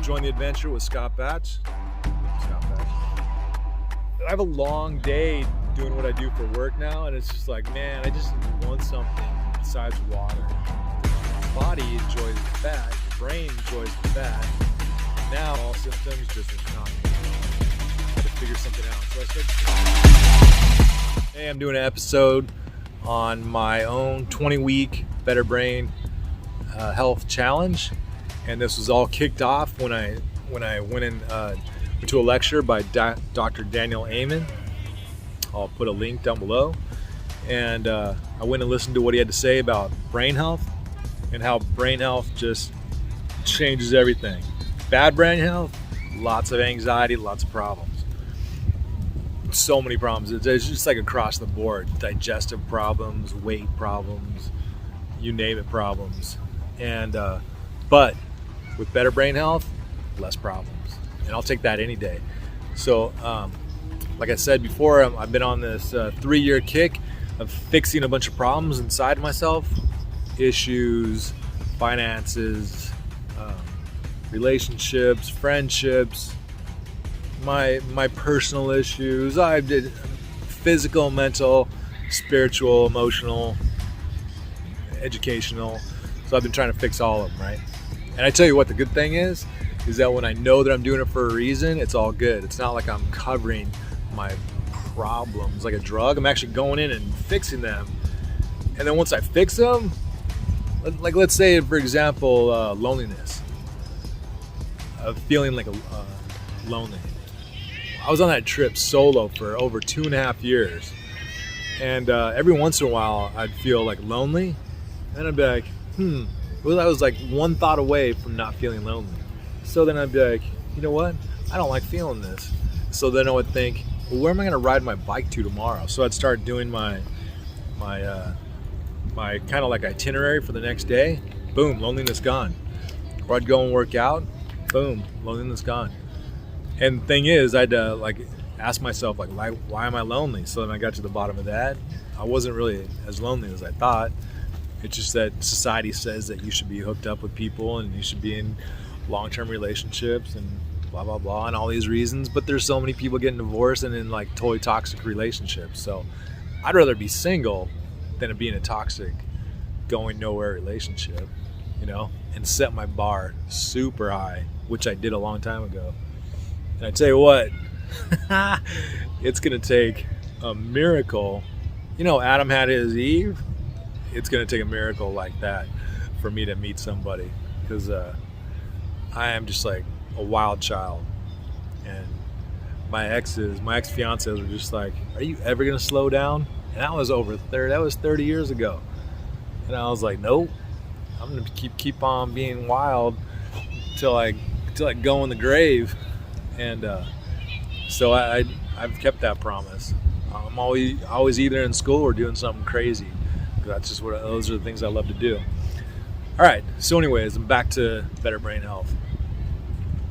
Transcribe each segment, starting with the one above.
Join the adventure with Scott Batch. I have a long day doing what I do for work now, and it's just like, man, I just want something besides water. The body enjoys the fat, the brain enjoys the fat. Now all symptoms just are not. I had to figure something out. So I started. Hey, I'm doing an episode on my own 20-week Better Brain health challenge, and this was all kicked off when I went to a lecture by Dr. Daniel Amen. I'll put a link down below, and I went and listened to what he had to say about brain health and how brain health just changes everything. Bad brain health, lots of anxiety, lots of problems. So many problems. It's just like across the board. Digestive problems, weight problems, you name it, problems. And but with better brain health, less problems. And I'll take that any day. So like I said before, I've been on this 3-year kick of fixing a bunch of problems inside myself. Issues, finances, relationships, friendships, my personal issues. I did physical, mental, spiritual, emotional, educational. So I've been trying to fix all of them, right? And I tell you what, the good thing is that when I know that I'm doing it for a reason, it's all good. It's not like I'm covering my problems like a drug. I'm actually going in and fixing them. And then once I fix them, like let's say, for example, loneliness. Feeling like lonely. I was on that trip solo for over 2.5 years. And every once in a while, I'd feel like lonely. And I'd be like, well, I was like one thought away from not feeling lonely. So then I'd be like, you know what? I don't like feeling this. So then I would think, well, where am I going to ride my bike to tomorrow? So I'd start doing my kind of like itinerary for the next day. Boom, loneliness gone. Or I'd go and work out. Boom, loneliness gone. And the thing is, I'd like ask myself, like, why am I lonely? So then I got to the bottom of that. I wasn't really as lonely as I thought. It's just that society says that you should be hooked up with people and you should be in long-term relationships and blah, blah, blah, and all these reasons. But there's so many people getting divorced and in like totally toxic relationships. So I'd rather be single than to be in a toxic, going nowhere relationship, you know, and set my bar super high, which I did a long time ago. And I tell you what, it's going to take a miracle. You know, Adam had his Eve. It's going to take a miracle like that for me to meet somebody, because I am just like a wild child. And my ex-fiancés were just like, are you ever going to slow down? And that was 30 years ago. And I was like, nope, I'm going to keep on being wild till I go in the grave. And so I've kept that promise. I'm always either in school or doing something crazy. That's just those are the things I love to do. All right. So anyways, I'm back to better brain health.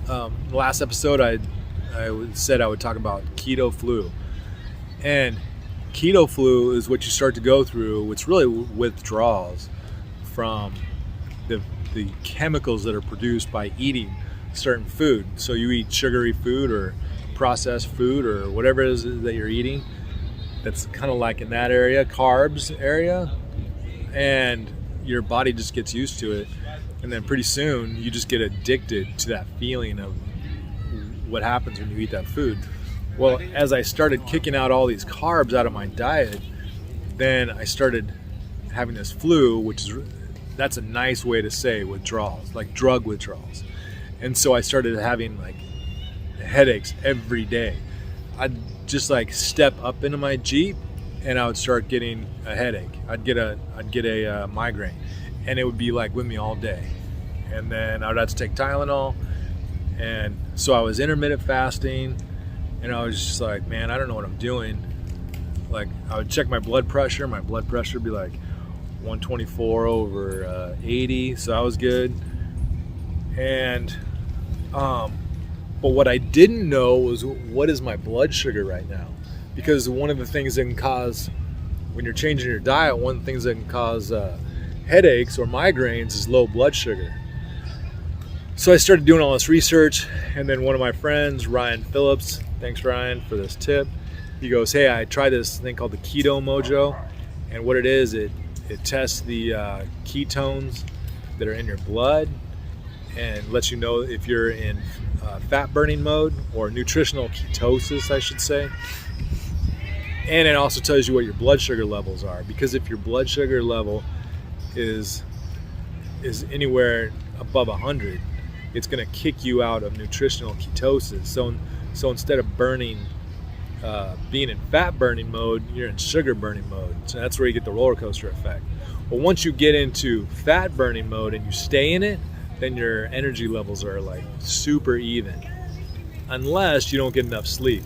The last episode, I said I would talk about keto flu. And keto flu is what you start to go through. It's really withdrawals from the chemicals that are produced by eating certain food. So you eat sugary food or processed food or whatever it is that you're eating. That's kind of like in that area, carbs area, and your body just gets used to it, and then pretty soon you just get addicted to that feeling of what happens when you eat that food. Well, as I started kicking out all these carbs out of my diet, then I started having this flu, that's a nice way to say withdrawals, like drug withdrawals. And so I started having like headaches every day. I'd just like step up into my Jeep and I would start getting a headache. I'd get a migraine, and it would be like with me all day. And then I would have to take Tylenol. And so I was intermittent fasting, and I was just like, man, I don't know what I'm doing. Like I would check my blood pressure would be like 124 over 80. So I was good. And but what I didn't know was, what is my blood sugar right now? Because one of the things that can cause, when you're changing your diet, one of the things that can cause headaches or migraines is low blood sugar. So I started doing all this research, and then one of my friends, Ryan Phillips, thanks Ryan for this tip, he goes, hey, I tried this thing called the Keto Mojo, and what it is, it tests the ketones that are in your blood and lets you know if you're in fat burning mode or nutritional ketosis, I should say. And it also tells you what your blood sugar levels are, because if your blood sugar level is anywhere above 100, it's going to kick you out of nutritional ketosis. So instead of being in fat burning mode, you're in sugar burning mode. So that's where you get the roller coaster effect. Well, once you get into fat burning mode and you stay in it, then your energy levels are like super even, unless you don't get enough sleep.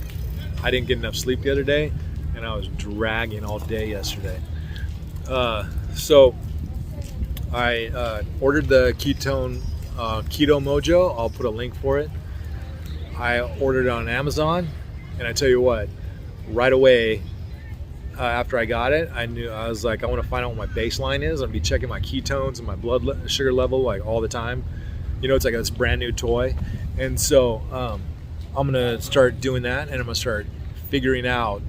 I didn't get enough sleep the other day, and I was dragging all day yesterday. So I ordered the Keto Mojo. I'll put a link for it. I ordered it on Amazon, and I tell you what, right away after I got it, I was like, I want to find out what my baseline is. I'm gonna be checking my ketones and my blood sugar level like all the time. You know, it's like this brand new toy, and so I'm gonna start doing that, and I'm gonna start figuring out,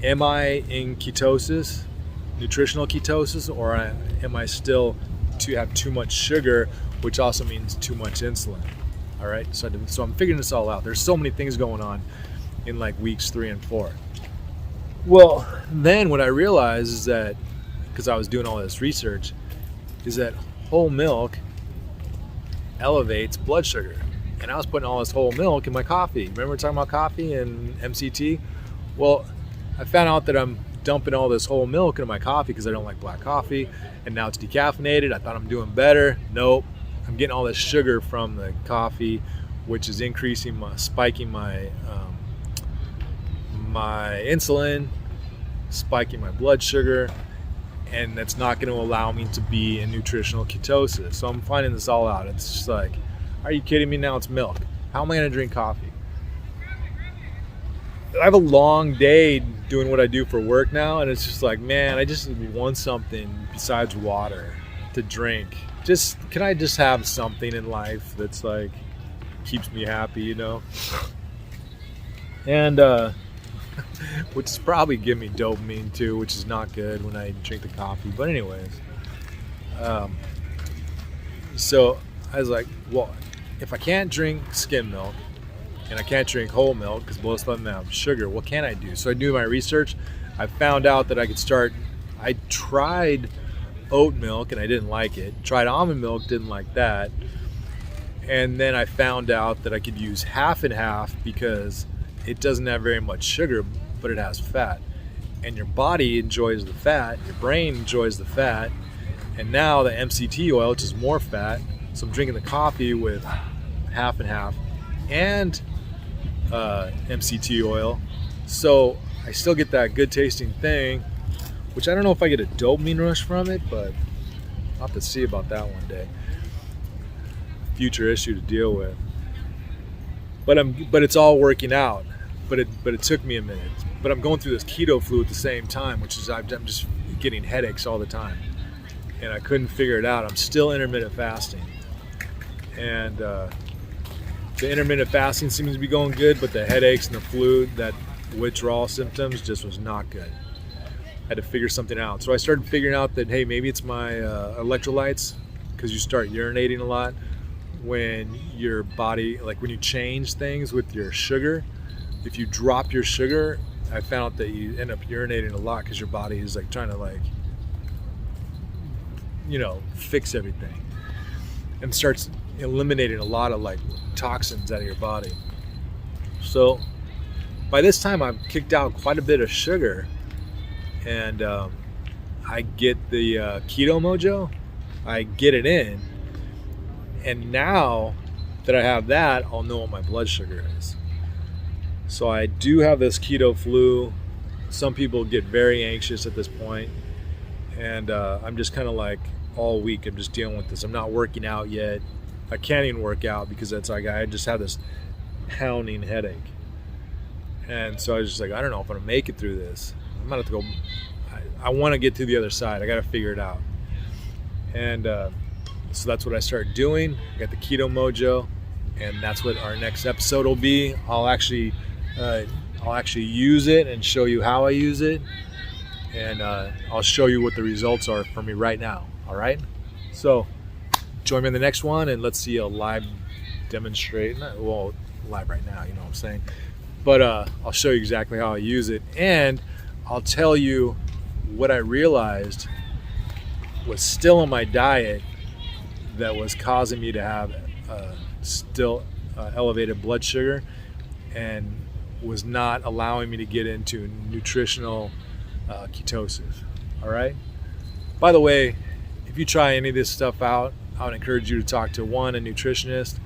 am I in ketosis, nutritional ketosis, or am I still to have too much sugar, which also means too much insulin. All right, so I'm figuring this all out. There's so many things going on in like weeks 3 and 4. Well, then what I realized is that, because I was doing all this research, is that whole milk elevates blood sugar. And I was putting all this whole milk in my coffee. Remember we were talking about coffee and MCT? Well, I found out that I'm dumping all this whole milk into my coffee because I don't like black coffee, and now it's decaffeinated. I thought I'm doing better. Nope. I'm getting all this sugar from the coffee, which is spiking my insulin, spiking my blood sugar, and that's not going to allow me to be in nutritional ketosis. So I'm finding this all out. It's just like, are you kidding me? Now it's milk. How am I going to drink coffee? I have a long day doing what I do for work now, and it's just like, man, I just want something besides water to drink. Can I just have something in life that's like keeps me happy, you know? And which is probably give me dopamine too, which is not good when I drink the coffee. But anyways, so I was like, well, if I can't drink skim milk and I can't drink whole milk because most of them have sugar, what can I do? So I do my research. I found out that I could start. I tried oat milk and I didn't like it. Tried almond milk, didn't like that. And then I found out that I could use half and half because it doesn't have very much sugar, but it has fat. And your body enjoys the fat, your brain enjoys the fat, and now the MCT oil, which is more fat, so I'm drinking the coffee with half and half and MCT oil. So I still get that good tasting thing, which I don't know if I get a dopamine rush from it, but I'll have to see about that one day. Future issue to deal with. But it's all working out. But it took me a minute. But I'm going through this keto flu at the same time, which is I'm just getting headaches all the time, and I couldn't figure it out. I'm still intermittent fasting, and the intermittent fasting seems to be going good, but the headaches and the flu, that withdrawal symptoms, just was not good. I had to figure something out. So I started figuring out that, hey, maybe it's my electrolytes, because you start urinating a lot when your body, like when you change things with your sugar. If you drop your sugar, I found out that you end up urinating a lot because your body is like trying to like, you know, fix everything, and starts eliminating a lot of like toxins out of your body. So by this time I've kicked out quite a bit of sugar, and I get the Keto Mojo, I get it in, and now that I have that, I'll know what my blood sugar is. So I do have this keto flu. Some people get very anxious at this point, and I'm just kind of like all week I'm just dealing with this. I'm not working out yet. I can't even work out because that's like I just have this pounding headache, and so I was just like, I don't know if I'm gonna make it through this. I'm gonna have to go. I want to get to the other side. I got to figure it out. And So that's what I started doing. I got the Keto Mojo, and that's what our next episode will be. I'll actually use it and show you how I use it, and I'll show you what the results are for me right now. All right, so join me in the next one, and let's see a live demonstrate. Well, live right now, you know what I'm saying, but I'll show you exactly how I use it, and I'll tell you what I realized was still in my diet that was causing me to have still elevated blood sugar and was not allowing me to get into nutritional ketosis. All right. By the way, if you try any of this stuff out, I would encourage you to talk to one, a nutritionist,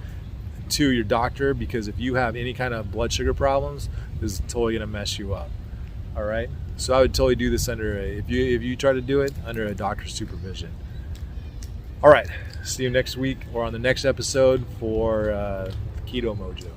two, your doctor, because if you have any kind of blood sugar problems, this is totally gonna mess you up. All right. So I would totally do this if you try to do it under a doctor's supervision. All right. See you next week or on the next episode for Keto Mojo.